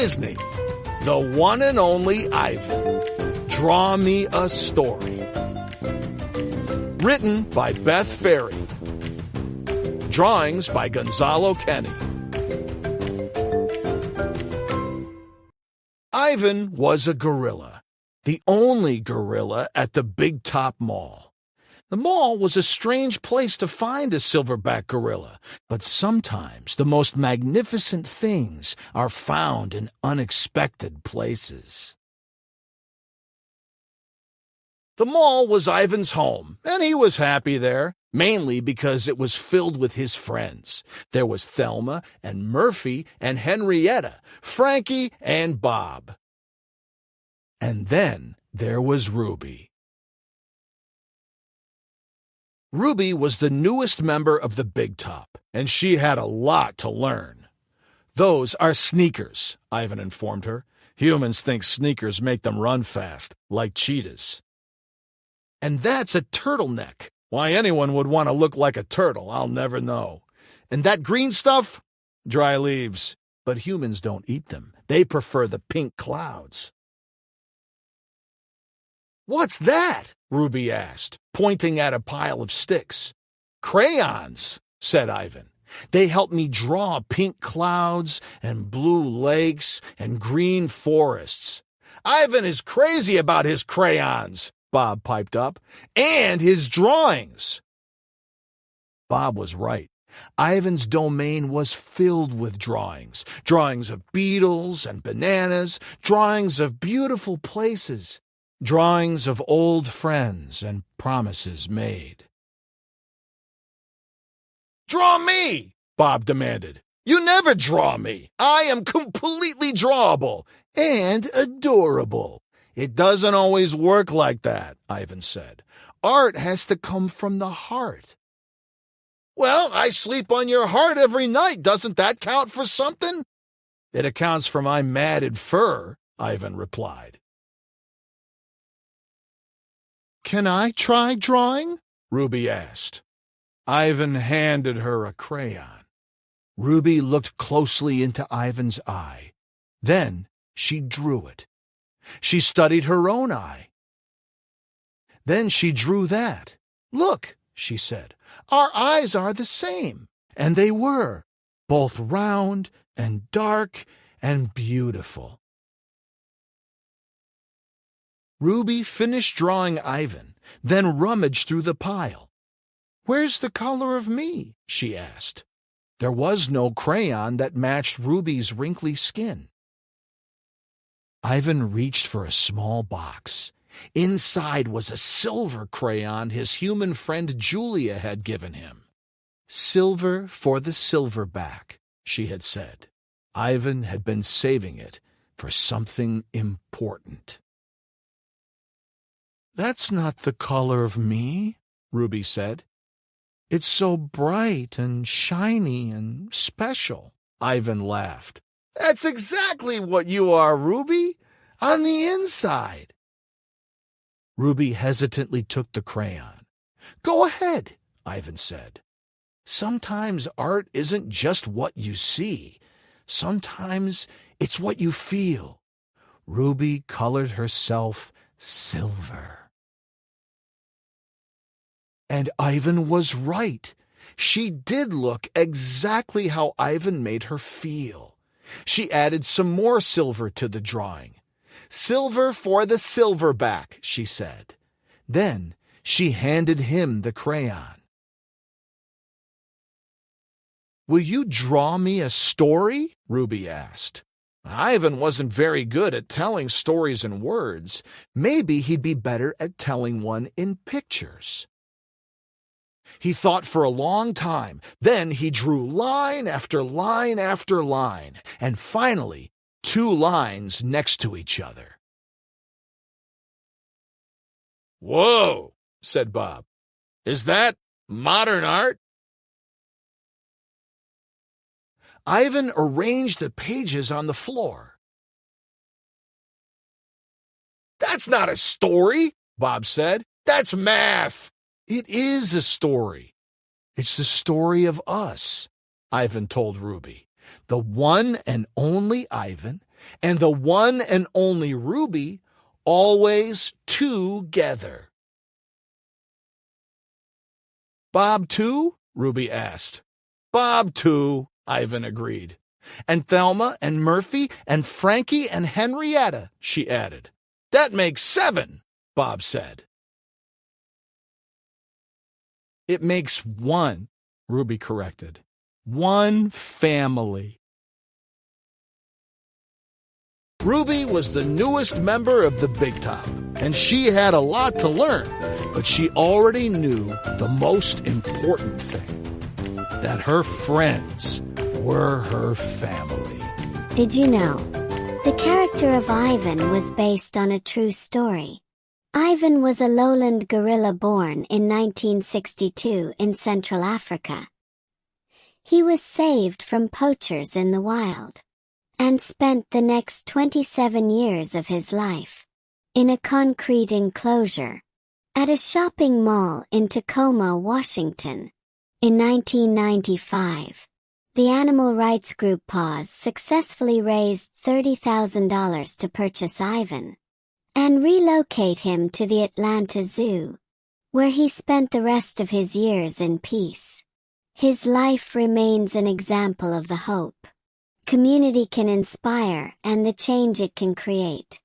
Disney, the one and only Ivan. Draw Me a Story. Written by Beth Ferry. Drawings by Gonzalo Kenny. Ivan was a gorilla, the only gorilla at the Big Top Mall. The mall was a strange place to find a silverback gorilla, but sometimes the most magnificent things are found in unexpected places. The mall was Ivan's home, and he was happy there, mainly because it was filled with his friends. There was Thelma and Murphy and Henrietta, Frankie and Bob. And then there was Ruby. Ruby was the newest member of the Big Top, and she had a lot to learn. "Those are sneakers," Ivan informed her. "Humans think sneakers make them run fast, like cheetahs." "And that's a turtleneck. Why anyone would want to look like a turtle, I'll never know. And that green stuff? Dry leaves. But humans don't eat them. They prefer the pink clouds." "What's that?" Ruby asked, pointing at a pile of sticks. "Crayons," said Ivan. "They help me draw pink clouds and blue lakes and green forests." "Ivan is crazy about his crayons," Bob piped up, "and his drawings." Bob was right. Ivan's domain was filled with drawings. Drawings of beetles and bananas, drawings of beautiful places, drawings of old friends and promises made. "Draw me!" Bob demanded. "You never draw me. I am completely drawable and adorable." "It doesn't always work like that," Ivan said. "Art has to come from the heart." "Well, I sleep on your heart every night. Doesn't that count for something?" "It accounts for my matted fur," Ivan replied. "Can I try drawing?" Ruby asked. Ivan handed her a crayon. Ruby looked closely into Ivan's eye. Then she drew it. She studied her own eye. Then she drew that. "Look," she said, "our eyes are the same." And they were, both round and dark and beautiful. Ruby finished drawing Ivan, then rummaged through the pile. "Where's the color of me?" she asked. There was no crayon that matched Ruby's wrinkly skin. Ivan reached for a small box. Inside was a silver crayon his human friend Julia had given him. "Silver for the silverback," she had said. Ivan had been saving it for something important. "That's not the color of me," Ruby said. "It's so bright and shiny and special." Ivan laughed. "That's exactly what you are, Ruby, on the inside." Ruby hesitantly took the crayon. "Go ahead," Ivan said. "Sometimes art isn't just what you see. Sometimes it's what you feel." Ruby colored herself silver. And Ivan was right. She did look exactly how Ivan made her feel. She added some more silver to the drawing. "Silver for the silverback," she said. Then she handed him the crayon. "Will you draw me a story?" Ruby asked. Ivan wasn't very good at telling stories in words. Maybe he'd be better at telling one in pictures. He thought for a long time. Then he drew line after line after line, and finally 2 lines next to each other. "Whoa," said Bob. "Is that modern art?" Ivan arranged the pages on the floor. "That's not a story," Bob said. "That's math." "It is a story. It's the story of us," Ivan told Ruby. "The one and only Ivan and the one and only Ruby always together. Bob too? Ruby asked. Bob too, Ivan agreed. And Thelma and Murphy and Frankie and Henrietta, she added. That makes 7, Bob said. It makes 1, Ruby corrected. 1 family. Ruby was the newest member of the Big Top, and she had a lot to learn, but she already knew the most important thing, that her friends were her family. Did you know? The character of Ivan was based on a true story. Ivan was a lowland gorilla born in 1962 in Central Africa. He was saved from poachers in the wild and spent the next 27 years of his life in a concrete enclosure at a shopping mall in Tacoma, Washington. In 1995, the animal rights group PAWS successfully raised $30,000 to purchase Ivan and relocate him to the Atlanta Zoo, where he spent the rest of his years in peace. His life remains an example of the hope community can inspire and the change it can create.